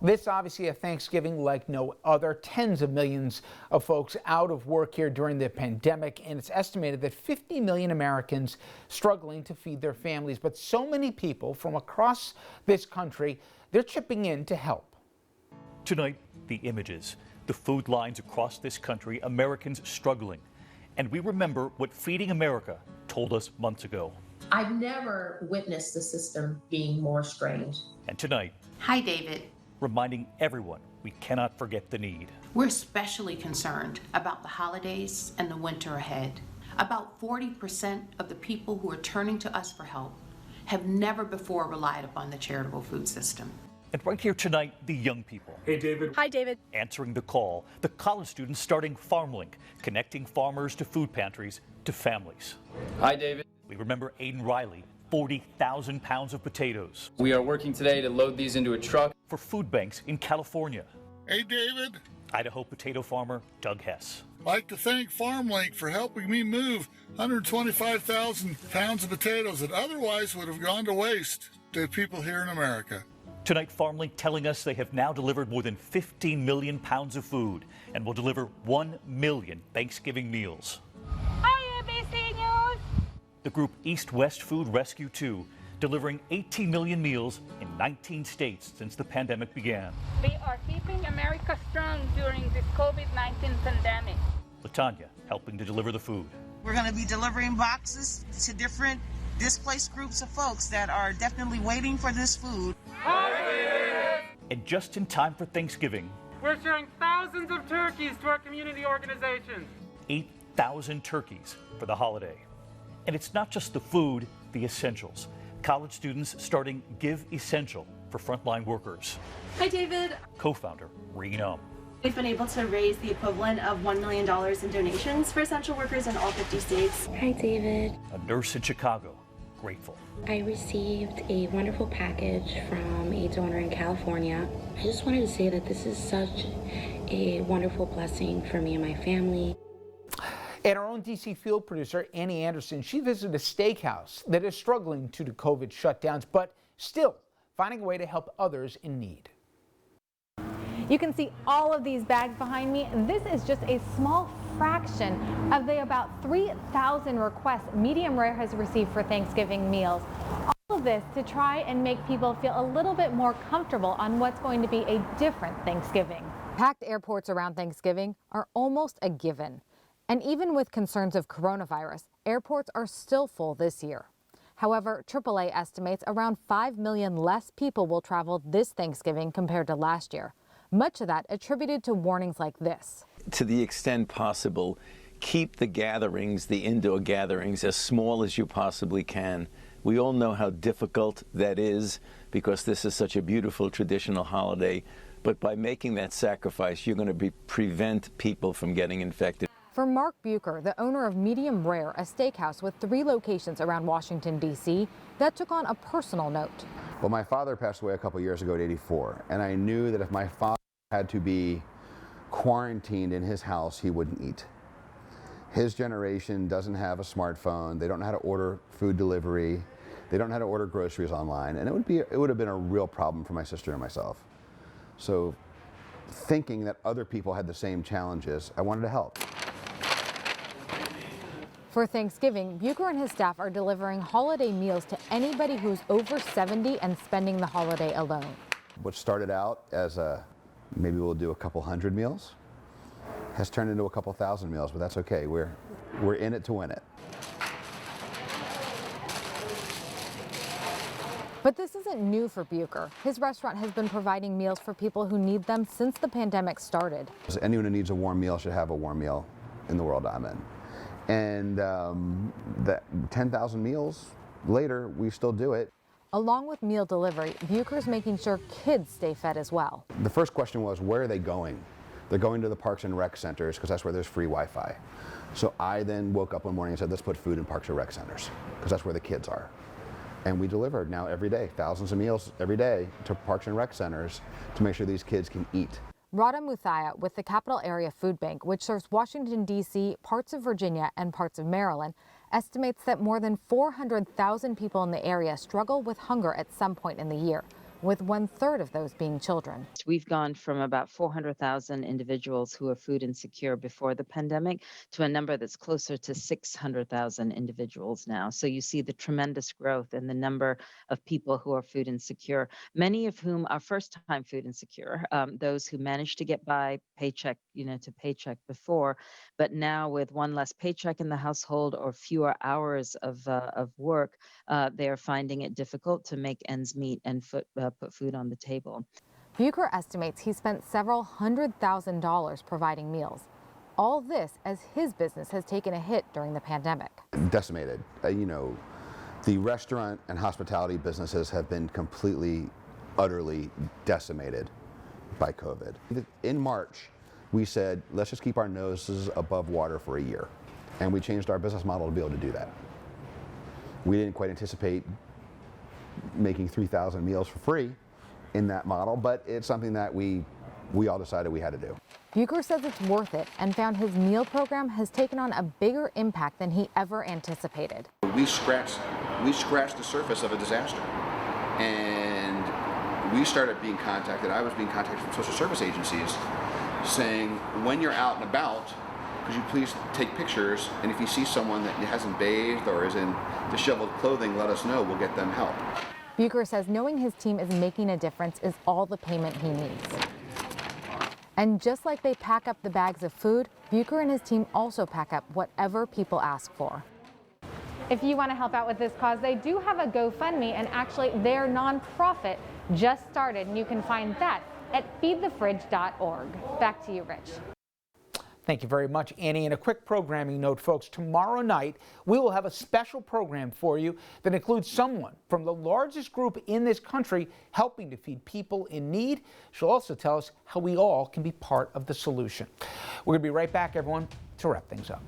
This obviously a Thanksgiving like no other. Tens of millions of folks out of work here during the pandemic, and it's estimated that 50 million Americans struggling to feed their families. But so many people from across this country, they're chipping in to help. Tonight, the images, the food lines across this country, Americans struggling. And we remember what Feeding America told us months ago. I've never witnessed the system being more strained. And tonight, hi, David. Reminding everyone we cannot forget the need. We're especially concerned about the holidays and the winter ahead. About 40% of the people who are turning to us for help have never before relied upon the charitable food system. And right here tonight, the young people. Hey, David. Hi, David. Answering the call, the college students starting FarmLink, connecting farmers to food pantries to families. Hi, David. We remember Aiden Riley, 40,000 pounds of potatoes. We are working today to load these into a truck for food banks in California. Hey, David. Idaho potato farmer Doug Hess. I'd like to thank FarmLink for helping me move 125,000 pounds of potatoes that otherwise would have gone to waste to people here in America. Tonight, FarmLink telling us they have now delivered more than 15 million pounds of food and will deliver 1 million Thanksgiving meals. Hi, ABC News. The group East West Food Rescue 2, delivering 18 million meals in 19 states since the pandemic began. We are keeping America strong during this COVID-19 pandemic. LaTanya helping to deliver the food. We're going to be delivering boxes to different displaced groups of folks that are definitely waiting for this food. And just in time for Thanksgiving, we're sharing thousands of turkeys to our community organizations. 8,000 turkeys for the holiday. And it's not just the food, the essentials. College students starting Give Essential for frontline workers. Hi, David. Co-founder Reen. We've been able to raise the equivalent of $1 million in donations for essential workers in all 50 states. Hi, David. A nurse in Chicago, grateful. I received a wonderful package from a donor in California. I just wanted to say that this is such a wonderful blessing for me and my family. And our own D.C. field producer, Annie Andersen, she visited a steakhouse that is struggling due to COVID shutdowns, but still finding a way to help others in need. You can see all of these bags behind me. This is just a small fraction of the about 3,000 requests Medium Rare has received for Thanksgiving meals. All of this to try and make people feel a little bit more comfortable on what's going to be a different Thanksgiving. Packed airports around Thanksgiving are almost a given. And even with concerns of coronavirus, airports are still full this year. However, AAA estimates around 5 million less people will travel this Thanksgiving compared to last year. Much of that attributed to warnings like this. To the extent possible, keep the gatherings, the indoor gatherings, as small as you possibly can. We all know how difficult that is because this is such a beautiful traditional holiday. But by making that sacrifice, you're going to prevent people from getting infected. For Mark Bucher, the owner of Medium Rare, a steakhouse with 3 locations around Washington, D.C., that took on a personal note. Well, my father passed away a couple years ago at 84, and I knew that if my father had to be quarantined in his house, he wouldn't eat. His generation doesn't have a smartphone. They don't know how to order food delivery. They don't know how to order groceries online, and it would have been a real problem for my sister and myself. So, thinking that other people had the same challenges, I wanted to help. For Thanksgiving, Bucher and his staff are delivering holiday meals to anybody who's over 70 and spending the holiday alone. What started out as maybe we'll do a couple hundred meals has turned into a couple thousand meals, but that's okay. We're in it to win it. But this isn't new for Bucher. His restaurant has been providing meals for people who need them since the pandemic started. Anyone who needs a warm meal should have a warm meal in the world I'm in. And that 10,000 meals later, we still do it. Along with meal delivery, Bucher's making sure kids stay fed as well. The first question was, where are they going? They're going to the parks and rec centers because that's where there's free Wi-Fi. So I then woke up one morning and said, let's put food in parks and rec centers because that's where the kids are. And we delivered now every day, thousands of meals every day to parks and rec centers to make sure these kids can eat. Radha Muthaya with the Capital Area Food Bank, which serves Washington, D.C., parts of Virginia, and parts of Maryland, estimates that more than 400,000 people in the area struggle with hunger at some point in the year. with 1/3 of those being children. We've gone from about 400,000 individuals who are food insecure before the pandemic to a number that's closer to 600,000 individuals now. So you see the tremendous growth in the number of people who are food insecure, many of whom are first-time food insecure, those who managed to get by paycheck, to paycheck before, but now with one less paycheck in the household or fewer hours of work, they are finding it difficult to make ends meet and put food on the table. Bucher estimates he spent several $100,000 providing meals. All this as his business has taken a hit during the pandemic. Decimated. The restaurant and hospitality businesses have been completely, utterly decimated by COVID. In March, we said, let's just keep our noses above water for a year. And we changed our business model to be able to do that. We didn't quite anticipate making 3,000 meals for free in that model, but it's something that we all decided we had to do. Bucher says it's worth it and found his meal program has taken on a bigger impact than he ever anticipated. We scratched the surface of a disaster, and we started being contacted. I was being contacted from social service agencies saying, when you're out and about, could you please take pictures, and if you see someone that hasn't bathed or is in disheveled clothing, let us know, we'll get them help. Bucher says knowing his team is making a difference is all the payment he needs. And just like they pack up the bags of food, Bucher and his team also pack up whatever people ask for. If you want to help out with this cause, they do have a GoFundMe, and actually their nonprofit just started, and you can find that at feedthefridge.org. Back to you, Rich. Thank you very much, Annie. And a quick programming note, folks. Tomorrow night, we will have a special program for you that includes someone from the largest group in this country helping to feed people in need. She'll also tell us how we all can be part of the solution. We're going to be right back, everyone, to wrap things up.